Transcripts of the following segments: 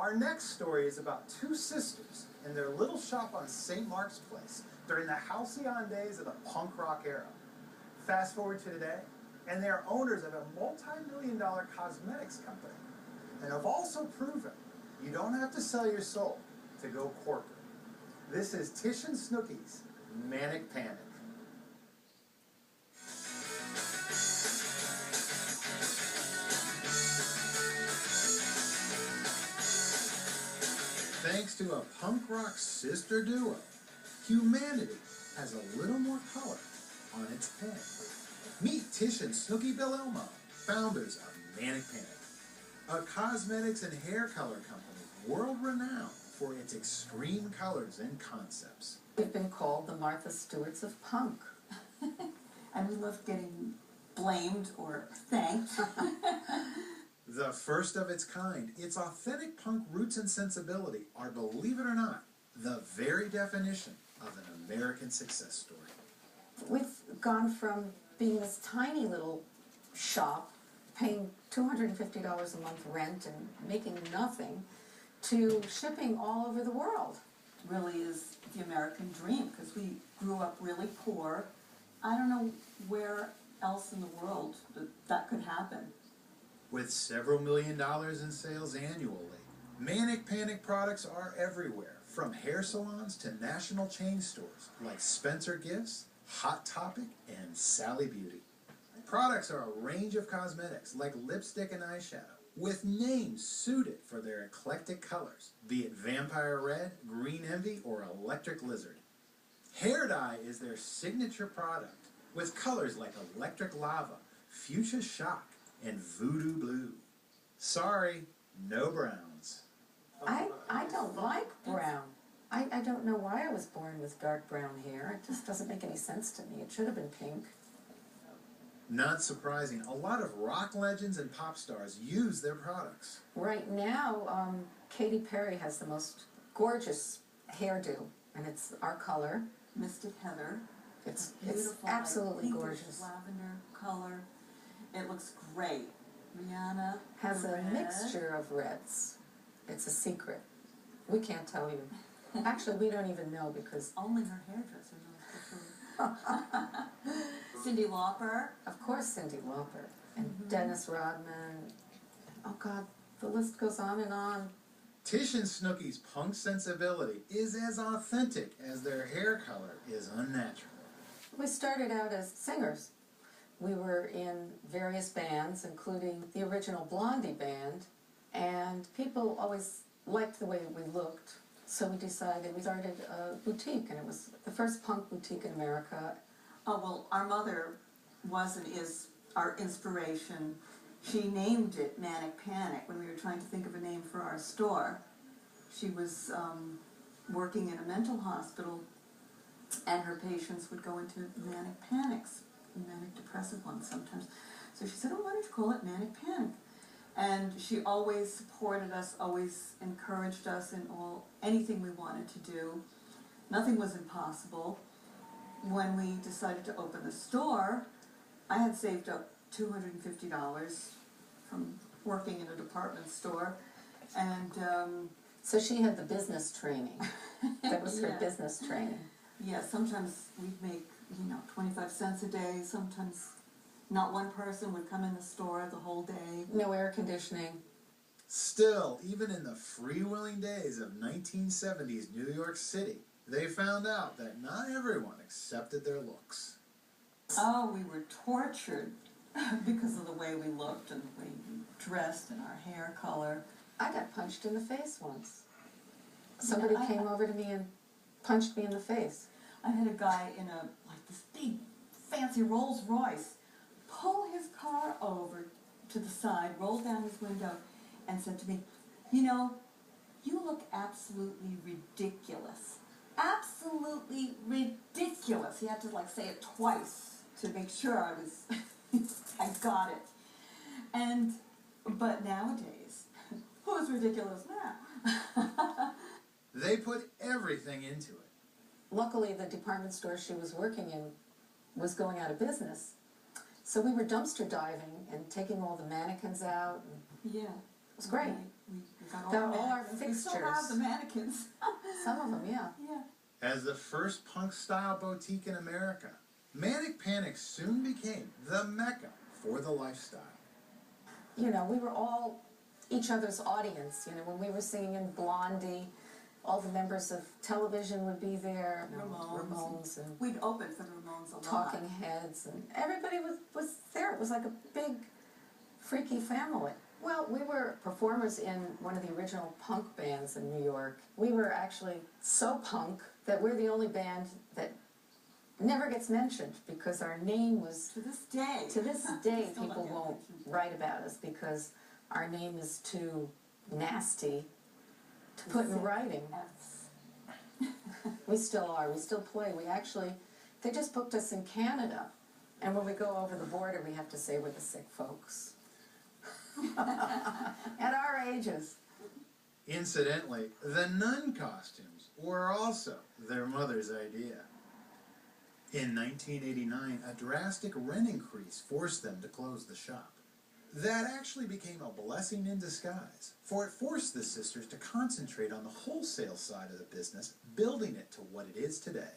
Our next story is about two sisters in their little shop on St. Mark's Place during the halcyon days of the punk rock era. Fast forward to today, and they are owners of a multi-million-dollar cosmetics company, and have also proven you don't have to sell your soul to go corporate. This is Tish and Snooky's Manic Panic. Thanks to a punk rock sister duo, humanity has a little more color on its head. Meet Tish and Snooky Elmo, founders of Manic Panic, a cosmetics and hair color company world-renowned for its extreme colors and concepts. We've been called the Martha Stewarts of punk. And we love getting blamed or thanked. The first of its kind, its authentic punk roots and sensibility are, believe it or not, the very definition of an American success story. We've gone from being this tiny little shop, paying $250 a month rent and making nothing, to shipping all over the world. Really is the American dream, because we grew up really poor. I don't know where else in the world that could happen. With several $1 million in sales annually, Manic Panic products are everywhere, from hair salons to national chain stores like Spencer Gifts, Hot Topic, and Sally Beauty. Products are a range of cosmetics like lipstick and eyeshadow, with names suited for their eclectic colors, be it Vampire Red, Green Envy, or Electric Lizard. Hair dye is their signature product, with colors like Electric Lava, Fuchsia Shock, and Voodoo Blue. Sorry, no browns. I don't like brown. I don't know why I was born with dark brown hair. It just doesn't make any sense to me. It should have been pink. Not surprising, a lot of rock legends and pop stars use their products. Right now, Katy Perry has the most gorgeous hairdo, and it's our color. Mystic Heather. It's beautiful, absolutely like gorgeous. Lavender color. It looks great. Rihanna Has a red. mixture of reds. It's a secret. We can't tell you. Actually, we don't even know because... Only her hairdresser knows the truth. Cyndi Lauper. Of course, Cyndi Lauper. And Dennis Rodman. Oh, God, the list goes on and on. Tish and Snooky's punk sensibility is as authentic as their hair color is unnatural. We started out as singers. We were in various bands, including the original Blondie band, and people always liked the way we looked. So we decided, we started a boutique, and it was the first punk boutique in America. Oh, well, our mother was and is our inspiration. She named it Manic Panic when we were trying to think of a name for our store. She was working in a mental hospital, and her patients would go into manic panics, manic depressive ones sometimes. So she said, oh, why don't you call it Manic Panic? And she always supported us, always encouraged us in anything we wanted to do. Nothing was impossible. When we decided to open the store, I had saved up $250 from working in a department store, and So she had the business training. That was her Yeah. business training. yeah, sometimes we'd make 25 cents a day. Sometimes not one person would come in the store the whole day. No air conditioning. Still, even in the freewheeling days of 1970s New York City, they found out that not everyone accepted their looks. Oh, we were tortured because of the way we looked and the way we dressed and our hair color. I got punched in the face once. Somebody I- came over to me and punched me in the face. I had a guy in this big fancy Rolls Royce pull his car over to the side, roll down his window, and said to me, you look absolutely ridiculous. Absolutely ridiculous. He had to say it twice to make sure I got it. But nowadays, who's ridiculous now? They put everything into it. Luckily, the department store she was working in was going out of business. So we were dumpster diving and taking all the mannequins out. And Yeah. it was great. Right. We got They're all the all our mannequins. We still have fixtures. the mannequins. Some of them, yeah. Yeah. As the first punk-style boutique in America, Manic Panic soon became the mecca for the lifestyle. You know, we were all each other's audience. You know, when we were singing in Blondie, all the members of television would be there. Ramones and We'd open for the Ramones a lot. Talking Heads, and everybody was there. It was like a big, freaky family. Well, we were performers in one of the original punk bands in New York. We were actually so punk that we're the only band that never gets mentioned because our name was... To this day. To this day, Still don't people get won't mentioned. write about us because our name is too nasty to put in writing. Yes. We still are. We still play. We actually... They just booked us in Canada. And when we go over the border, we have to say we're the sick folks. At our ages. Incidentally, the nun costumes were also their mother's idea. In 1989, a drastic rent increase forced them to close the shop. That actually became a blessing in disguise, for it forced the sisters to concentrate on the wholesale side of the business, building it to what it is today.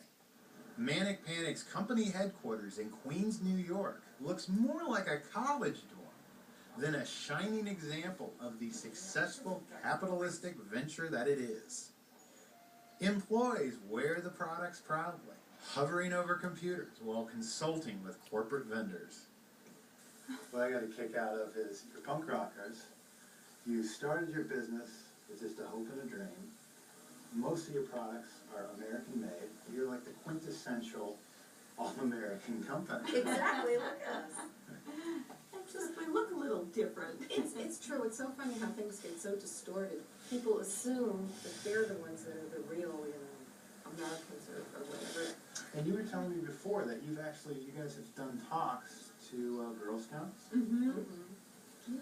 Manic Panic's company headquarters in Queens, New York, looks more like a college dorm than a shining example of the successful capitalistic venture that it is. Employees wear the products proudly, hovering over computers while consulting with corporate vendors. What I got a kick out of is, you're punk rockers, you started your business with just a hope and a dream. Most of your products are American made. You're like the quintessential all-American company. Exactly, look at us. We look a little different. It's true, it's so funny how things get so distorted. People assume that they're the ones that are the real, Americans or whatever. And you were telling me before that you guys have done talks to Girl Scouts? Mm-hmm. Yeah,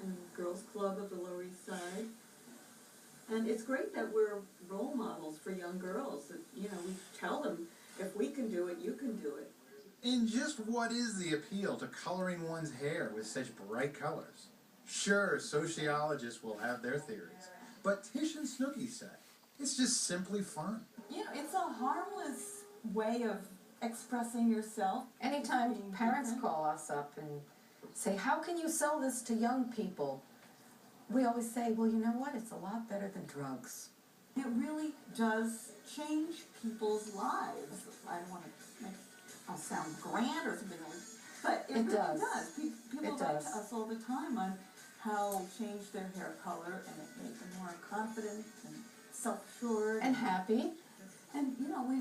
and Girls Club of the Lower East Side. And it's great that we're role models for young girls. That, we tell them, if we can do it, you can do it. And just what is the appeal to coloring one's hair with such bright colors? Sure, sociologists will have their theories, but Tish and Snooky say it's just simply fun. It's a harmless way of expressing yourself. Anytime Being parents different. call us up and say, how can you sell this to young people? We always say, well, you know what? It's a lot better than drugs. It really does change people's lives. I don't want to make it sound grand or something like but it really does. People It write does. to us all the time on how it changed their hair color and it made them more confident and self-assured. And happy. And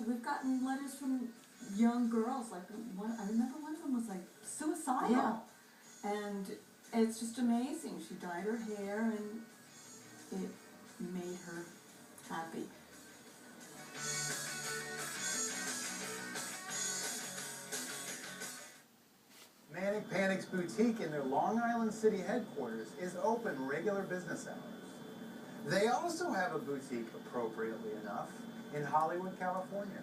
we've gotten letters from young girls, like I remember one of them was like suicidal. Yeah. And it's just amazing. She dyed her hair and it made her happy. Manic Panic's boutique in their Long Island City headquarters is open regular business hours. They also have a boutique, appropriately enough, in Hollywood, California.